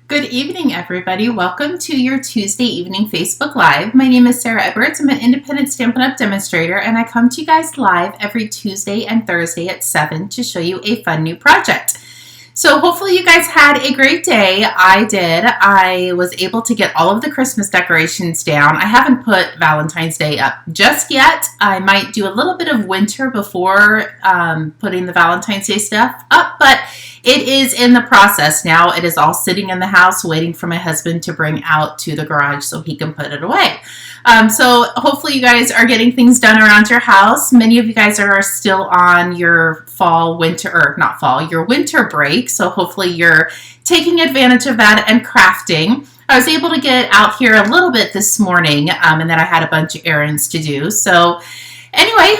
Good evening, everybody. Welcome to your Tuesday evening Facebook Live. My name is Sarah Edwards. I'm an independent Stampin' Up! Demonstrator, and I come to you guys live every Tuesday and Thursday at 7 to show you a fun new project. So hopefully you guys had a great day. I did. I was able to get all of the Christmas decorations down. I haven't put Valentine's Day up just yet. I might do a little bit of winter before putting the Valentine's Day stuff up, but it is in the process now. It is all sitting in the house waiting for my husband to bring out to the garage so he can put it away. So hopefully you guys are getting things done around your house. Many of you guys are still on your your winter break. So hopefully you're taking advantage of that and crafting. I was able to get out here a little bit this morning, and then I had a bunch of errands to do. So anyway,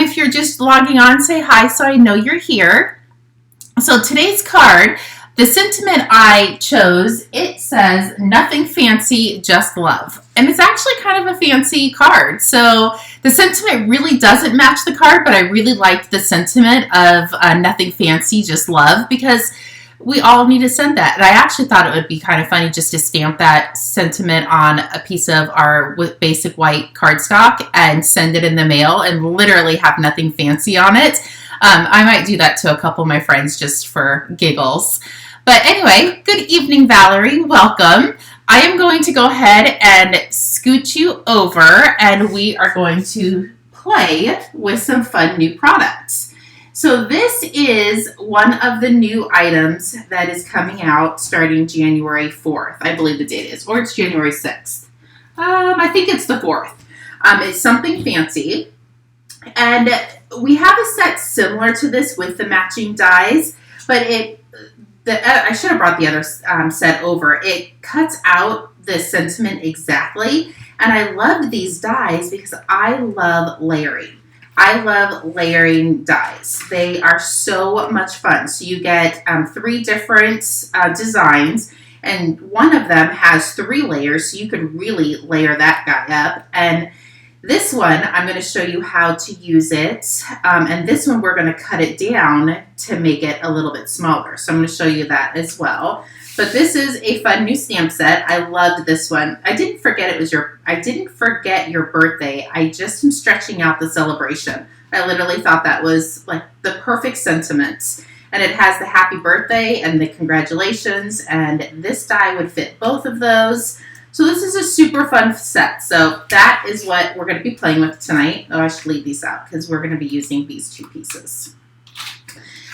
if you're just logging on, say hi so I know you're here. So today's card, the sentiment I chose, it says, "Nothing fancy, just love." And it's actually kind of a fancy card. So the sentiment really doesn't match the card, but I really like the sentiment of nothing fancy, just love, because we all need to send that. And I actually thought it would be kind of funny just to stamp that sentiment on a piece of our basic white cardstock and send it in the mail and literally have nothing fancy on it. I might do that to a couple of my friends just for giggles. But anyway, good evening, Valerie. Welcome. I am going to go ahead and scoot you over, and we are going to play with some fun new products. So this is one of the new items that is coming out starting January 4th. I believe the date is, or it's January 6th. I think it's the 4th. It's Something Fancy. And we have a set similar to this with the matching dies, but I should have brought the other set over. It cuts out the sentiment exactly, and I loved these dies because I love layering. I love layering dies. They are so much fun. So you get 3 different designs, and one of them has 3 layers, so you could really layer that guy up. And this one, I'm going to show you how to use it, and this one we're going to cut it down to make it a little bit smaller. So I'm going to show you that as well. But this is a fun new stamp set. I loved this one. I didn't forget your birthday. I just am stretching out the celebration. I literally thought that was like the perfect sentiment. And it has the happy birthday and the congratulations, and this die would fit both of those. So this is a super fun set. So that is what we're going to be playing with tonight. Oh, I should leave these out because we're going to be using these 2 pieces.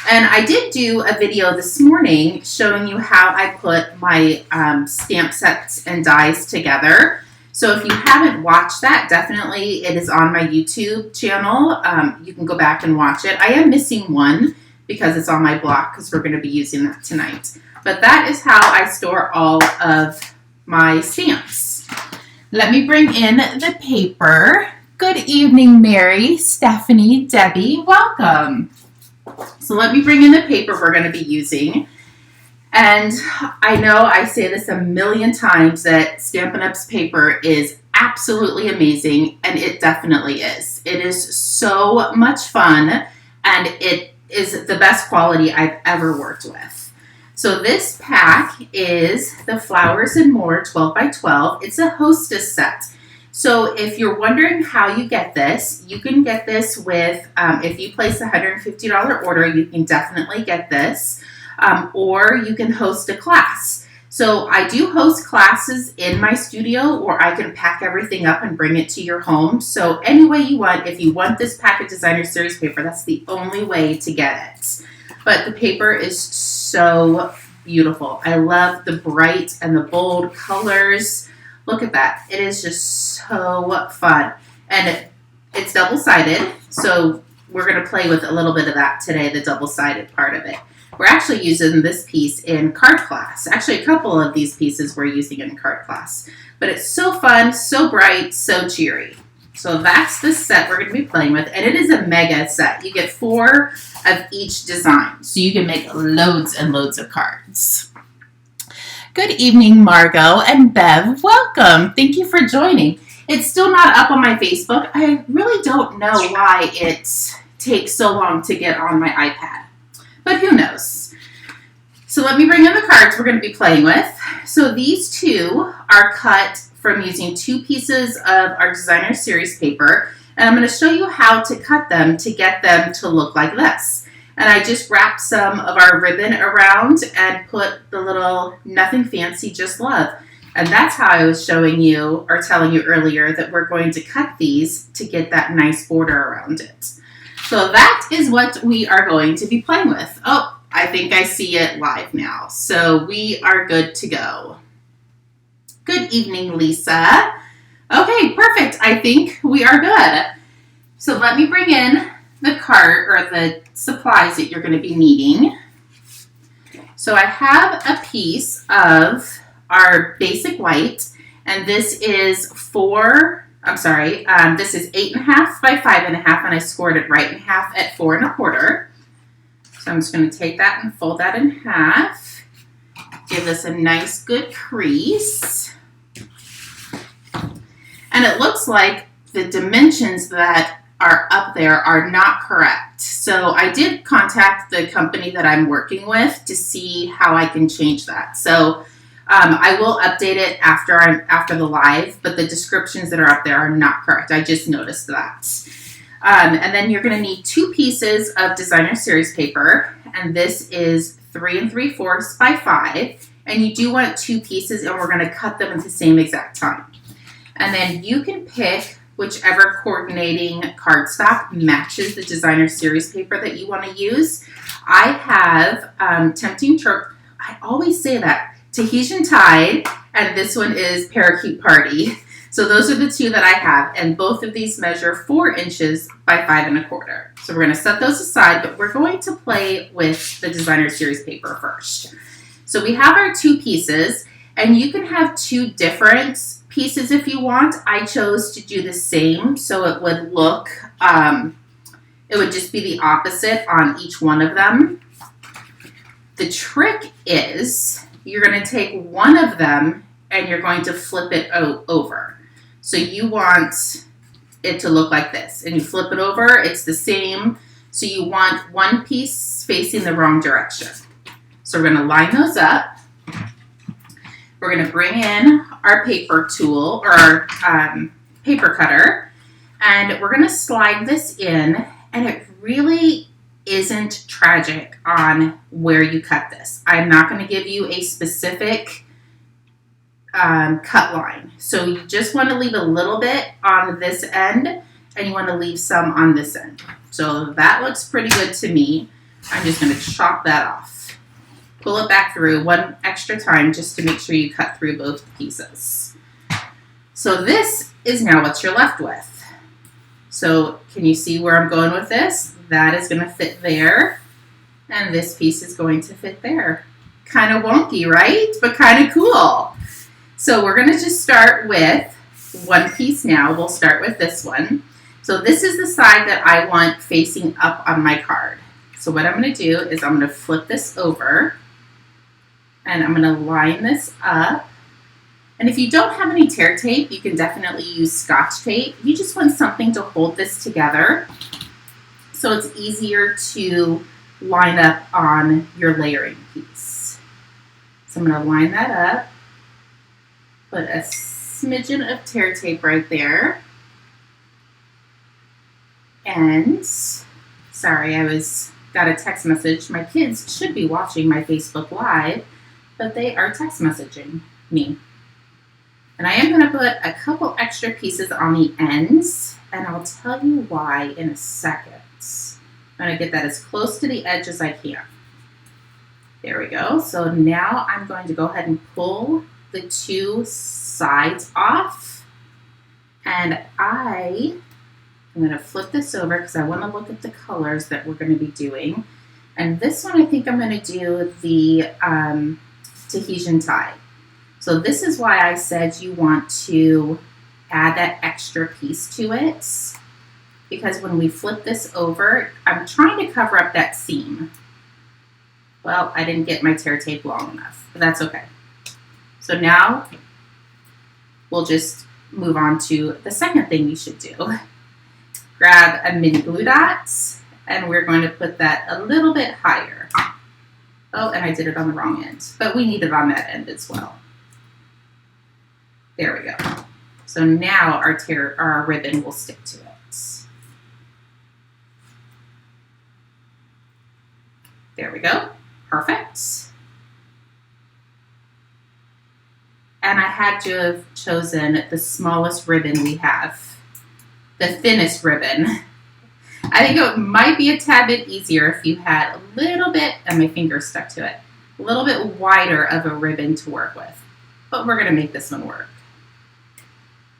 And I did do a video this morning showing you how I put my stamp sets and dies together. So if you haven't watched that, definitely it is on my YouTube channel. You can go back and watch it. I am missing one because it's on my block because we're going to be using that tonight. But that is how I store all of my stamps. Let me bring in the paper. Good evening, Mary, Stephanie, Debbie. Welcome. So let me bring in the paper we're going to be using. And I know I say this a million times that Stampin' Up's paper is absolutely amazing, and it definitely is. It is so much fun, and it is the best quality I've ever worked with. So this pack is the Flowers and More 12 by 12. It's a hostess set. So if you're wondering how you get this, you can get this with, if you place a $150 order, you can definitely get this, or you can host a class. So I do host classes in my studio, or I can pack everything up and bring it to your home. So any way you want, if you want this pack of Designer Series paper, that's the only way to get it. But the paper is so beautiful. I love the bright and the bold colors. Look at that. It is just so fun. And it's double-sided, so we're going to play with a little bit of that today, the double-sided part of it. We're actually using this piece in card class. Actually, a couple of these pieces we're using in card class. But it's so fun, so bright, so cheery. So that's the set we're going to be playing with, and it is a mega set. You get 4 of each design, so you can make loads and loads of cards. Good evening, Margot and Bev. Welcome. Thank you for joining. It's still not up on my Facebook. I really don't know why it takes so long to get on my iPad, but who knows. So let me bring in the cards we're going to be playing with. So these two are cut from using 2 pieces of our designer series paper, and I'm going to show you how to cut them to get them to look like this. And I just wrapped some of our ribbon around and put the little Nothing Fancy, Just Love. And that's how I was showing you or telling you earlier that we're going to cut these to get that nice border around it. So that is what we are going to be playing with. Oh, I think I see it live now. So we are good to go. Good evening, Lisa. Okay, perfect. I think we are good. So let me bring in the cart or the supplies that you're going to be needing. So I have a piece of our basic white, and this is this is 8.5 by 5.5, and I scored it right in half at 4 1/4. So I'm just going to take that and fold that in half. Give this a nice good crease. And it looks like the dimensions that are up there are not correct. So I did contact the company that I'm working with to see how I can change that. So I will update it after the live, but the descriptions that are up there are not correct. I just noticed that. And then you're going to need 2 pieces of designer series paper, and this is 3 3/4 by 5. And you do want 2 pieces, and we're going to cut them at the same exact time. And then you can pick whichever coordinating cardstock matches the designer series paper that you want to use. I have Tempting Turk. I always say that. Tahitian Tide, and this one is Parakeet Party. So those are the 2 that I have, and both of these measure 4 inches by 5 1/4. So we're going to set those aside, but we're going to play with the designer series paper first. So we have our 2 pieces, and you can have 2 different pieces if you want. I chose to do the same, so it would look, it would just be the opposite on each one of them. The trick is you're going to take one of them and you're going to flip it over. So you want it to look like this, and you flip it over, it's the same. So you want one piece facing the wrong direction. So we're going to line those up. We're going to bring in our paper tool or our paper cutter, and we're going to slide this in, and it really isn't tragic on where you cut this. I'm not going to give you a specific cut line. So you just want to leave a little bit on this end, and you want to leave some on this end. So that looks pretty good to me. I'm just going to chop that off. Pull it back through one extra time just to make sure you cut through both pieces. So this is now what you're left with. So can you see where I'm going with this? That is going to fit there, and this piece is going to fit there. Kind of wonky, right? But kind of cool. So we're going to just start with one piece now. We'll start with this one. So this is the side that I want facing up on my card. So what I'm going to do is I'm going to flip this over, and I'm going to line this up. And if you don't have any tear tape, you can definitely use Scotch tape. You just want something to hold this together so it's easier to line up on your layering piece. So I'm going to line that up, put a smidgen of tear tape right there. And, sorry, got a text message. My kids should be watching my Facebook Live, but they are text messaging me. And I am going to put a couple extra pieces on the ends, and I'll tell you why in a second. I'm going to get that as close to the edge as I can. There we go. So now I'm going to go ahead and pull the 2 sides off, and I'm going to flip this over because I want to look at the colors that we're going to be doing. And this one I think I'm going to do the Tahitian Tide. So this is why I said you want to add that extra piece to it, because when we flip this over, I'm trying to cover up that seam. Well, I didn't get my tear tape long enough, but that's okay. So now we'll just move on to the second thing you should do. Grab a mini glue dot, and we're going to put that a little bit higher. Oh, and I did it on the wrong end, but we need it on that end as well. There we go. So now our ribbon will stick to it. There we go. Perfect. And I had to have chosen the smallest ribbon we have, the thinnest ribbon. I think it might be a tad bit easier if you had a little bit, and my finger stuck to it, a little bit wider of a ribbon to work with. But we're going to make this one work.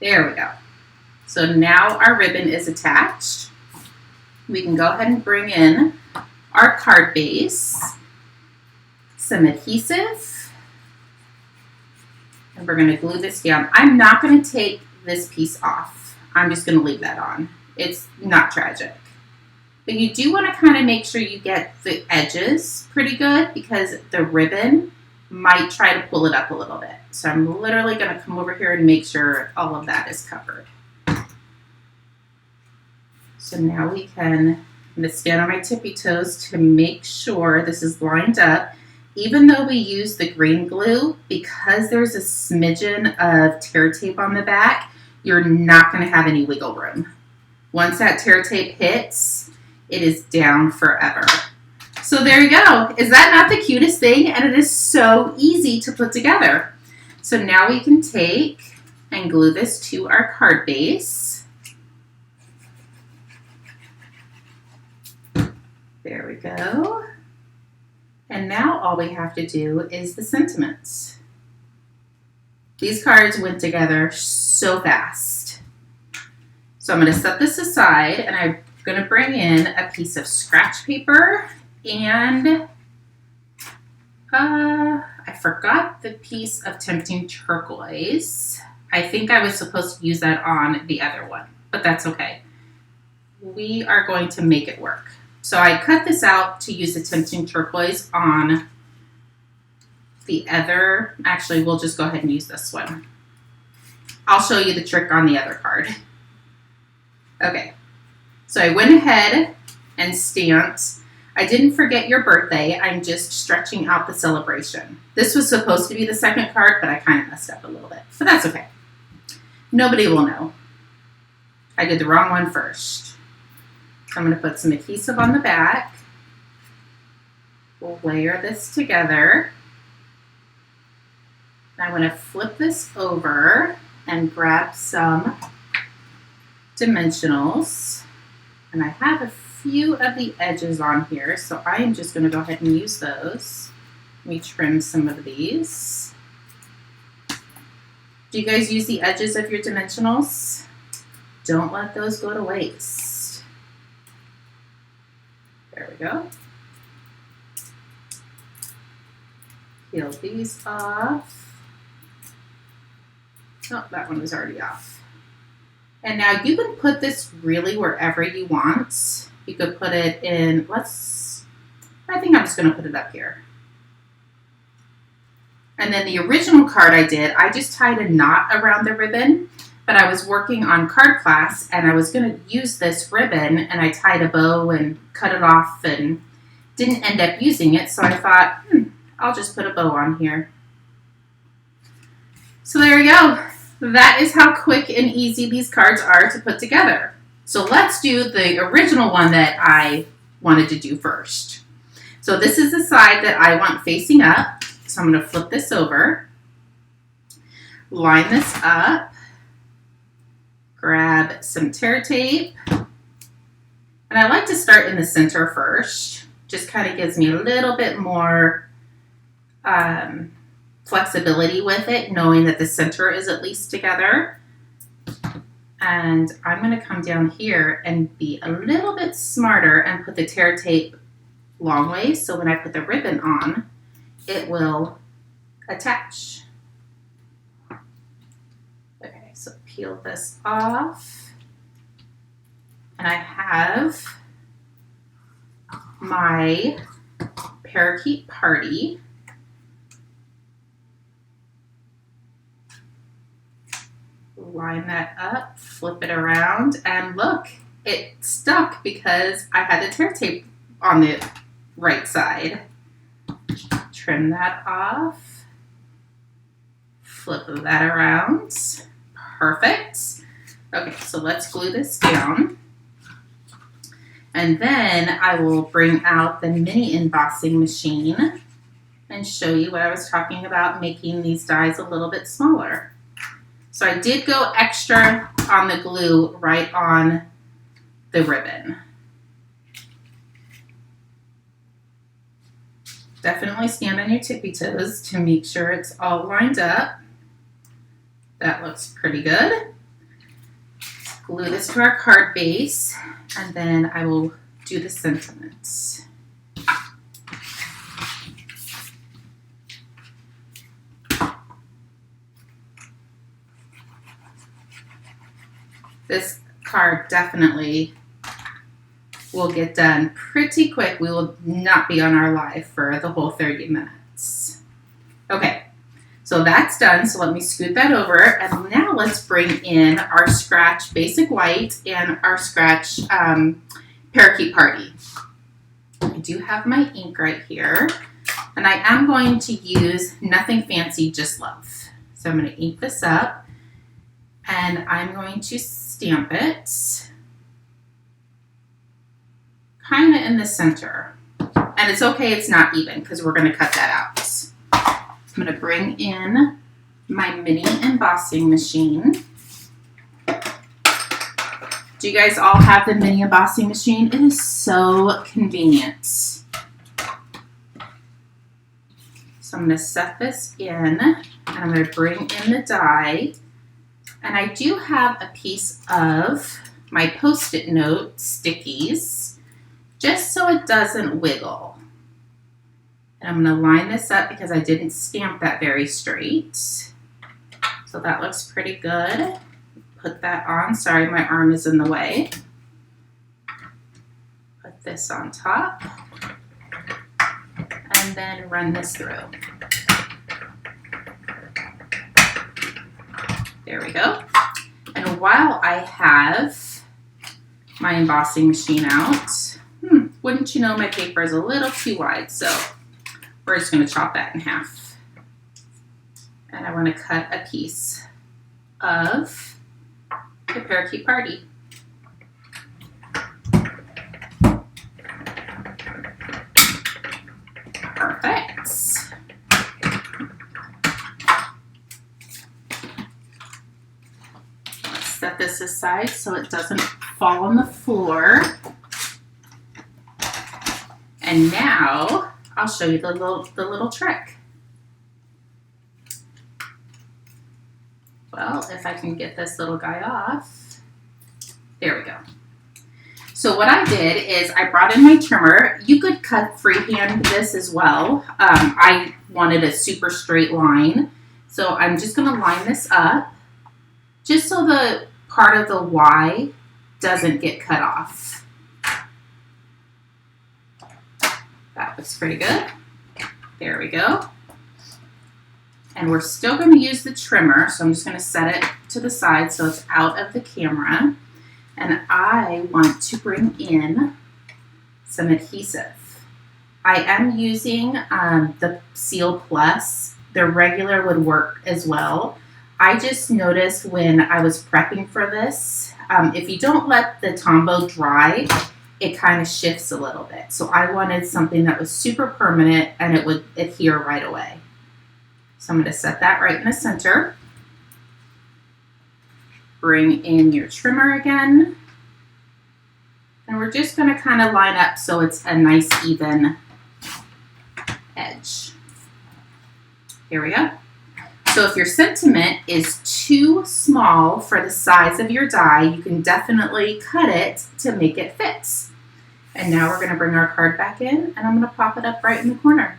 There we go. So now our ribbon is attached. We can go ahead and bring in our card base, some adhesive, and we're going to glue this down. I'm not going to take this piece off. I'm just going to leave that on. It's not tragic. But you do want to kind of make sure you get the edges pretty good because the ribbon might try to pull it up a little bit. So I'm literally going to come over here and make sure all of that is covered. So now we can, I'm going to stand on my tippy toes to make sure this is lined up. Even though we use the green glue, because there's a smidgen of tear tape on the back, you're not going to have any wiggle room. Once that tear tape hits, it is down forever. So there you go. Is that not the cutest thing? And it is so easy to put together. So now we can take and glue this to our card base. There we go. And now all we have to do is the sentiments. These cards went together so fast. So I'm going to set this aside and I'm going to bring in a piece of scratch paper and I forgot the piece of Tempting Turquoise. I think I was supposed to use that on the other one, but that's okay. We are going to make it work. So I cut this out to use the Tempting Turquoise on the other. Actually, we'll just go ahead and use this one. I'll show you the trick on the other card. Okay, so I went ahead and stamped. I didn't forget your birthday. I'm just stretching out the celebration. This was supposed to be the second card, but I kind of messed up a little bit. But that's okay. Nobody will know. I did the wrong one first. I'm going to put some adhesive on the back. We'll layer this together. I'm going to flip this over and grab some dimensionals. And I have a few of the edges on here, so I am just going to go ahead and use those. Let me trim some of these. Do you guys use the edges of your dimensionals? Don't let those go to waste. There we go. Peel these off. Oh, that one was already off. And now you can put this really wherever you want. You could put it in, I think I'm just going to put it up here. And then the original card I did, I just tied a knot around the ribbon, but I was working on card class and I was going to use this ribbon and I tied a bow and cut it off and didn't end up using it. So I thought, I'll just put a bow on here. So there you go. That is how quick and easy these cards are to put together. So let's do the original one that I wanted to do first. So this is the side that I want facing up. So I'm going to flip this over, line this up, grab some tear tape, and I like to start in the center first. Just kind of gives me a little bit more flexibility with it, knowing that the center is at least together. And I'm going to come down here and be a little bit smarter and put the tear tape long ways, so when I put the ribbon on, it will attach. Okay, so peel this off. And I have my parakeet party. Line that up, flip it around, and look, it stuck because I had the tear tape on the right side. trim that off. Flip that around. Perfect. Okay, so let's glue this down. And then I will bring out the mini embossing machine and show you what I was talking about, making these dies a little bit smaller. So I did go extra on the glue right on the ribbon. Definitely stand on your tippy toes to make sure it's all lined up. That looks pretty good. Glue this to our card base, and then I will do the sentiments. This card definitely will get done pretty quick. We will not be on our live for the whole 30 minutes. Okay. So that's done, so let me scoot that over, and now let's bring in our scratch basic white and our scratch parakeet party. I do have my ink right here, and I am going to use Nothing Fancy, Just Love. So I'm going to ink this up, and I'm going to stamp it kind of in the center. And it's okay, it's not even, because we're going to cut that out. I'm going to bring in my mini embossing machine. Do you guys all have the mini embossing machine? It is so convenient. So I'm going to set this in, and I'm going to bring in the die. And I do have a piece of my Post-it note stickies, just so it doesn't wiggle. I'm going to line this up because I didn't stamp that very straight. So that looks pretty good. Put that on. Sorry, my arm is in the way. Put this on top. And then run this through. There we go. And while I have my embossing machine out, wouldn't you know, my paper is a little too wide, so we're just going to chop that in half. And I want to cut a piece of the parakeet party. Perfect. Let's set this aside so it doesn't fall on the floor. And now I'll show you the little trick. Well, if I can get this little guy off. There we go. So what I did is I brought in my trimmer. You could cut freehand this as well. I wanted a super straight line. So I'm just going to line this up just so the part of the Y doesn't get cut off. That looks pretty good. There we go. And we're still going to use the trimmer, so I'm just going to set it to the side so it's out of the camera. And I want to bring in some adhesive. I am using the Seal Plus. The regular would work as well. I just noticed when I was prepping for this, if you don't let the Tombow dry, it kind of shifts a little bit. So I wanted something that was super permanent and it would adhere right away. So I'm going to set that right in the center. Bring in your trimmer again. And we're just going to kind of line up so it's a nice even edge. Here we go. So if your sentiment is too small for the size of your die, you can definitely cut it to make it fit. And now we're going to bring our card back in, and I'm going to pop it up right in the corner.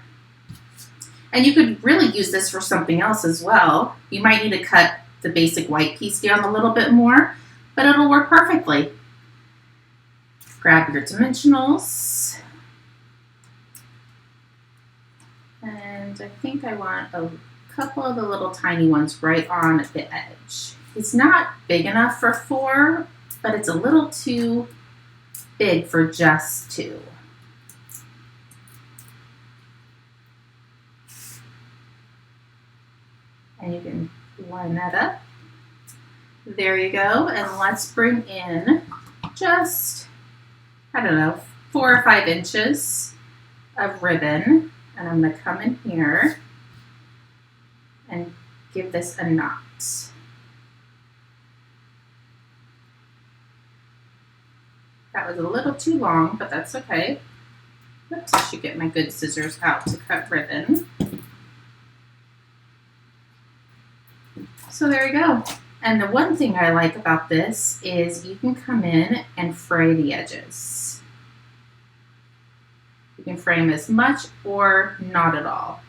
And you could really use this for something else as well. You might need to cut the basic white piece down a little bit more, but it'll work perfectly. Grab your dimensionals. And I think I want a couple of the little tiny ones right on the edge. It's not big enough for 4, but it's a little too big for just 2. And you can line that up. There you go. And let's bring in just, I don't know, 4 or 5 inches of ribbon. And I'm going to come in here and give this a knot. That was a little too long, but that's okay. Oops, I should get my good scissors out to cut ribbon. So there you go. And the one thing I like about this is you can come in and fray the edges. You can fray them as much or not at all.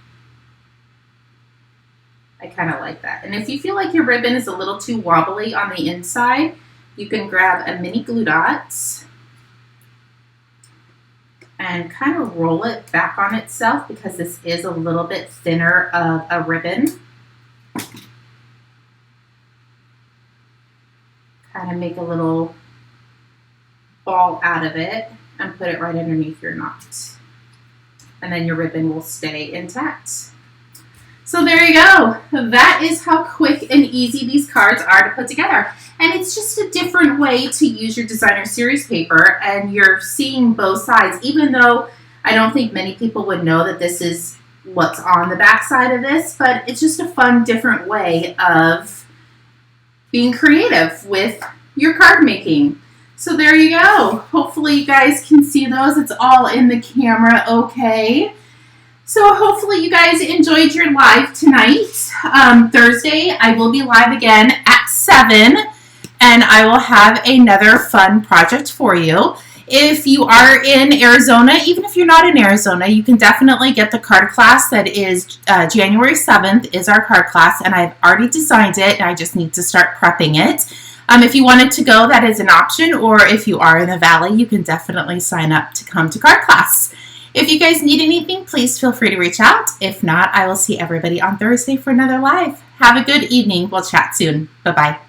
I kind of like that. And if you feel like your ribbon is a little too wobbly on the inside, you can grab a mini glue dot and kind of roll it back on itself because this is a little bit thinner of a ribbon. Kind of make a little ball out of it and put it right underneath your knot. And then your ribbon will stay intact. So there you go. That is how quick and easy these cards are to put together. And it's just a different way to use your designer series paper, and you're seeing both sides, even though I don't think many people would know that this is what's on the back side of this, but it's just a fun, different way of being creative with your card making. So there you go. Hopefully you guys can see those. It's all in the camera okay. So hopefully you guys enjoyed your live tonight. Thursday, I will be live again at 7, and I will have another fun project for you. If you are in Arizona, even if you're not in Arizona, you can definitely get the card class that is January 7th is our card class, and I've already designed it, and I just need to start prepping it. If you wanted to go, that is an option, or if you are in the Valley, you can definitely sign up to come to card class. If you guys need anything, please feel free to reach out. If not, I will see everybody on Thursday for another live. Have a good evening. We'll chat soon. Bye-bye.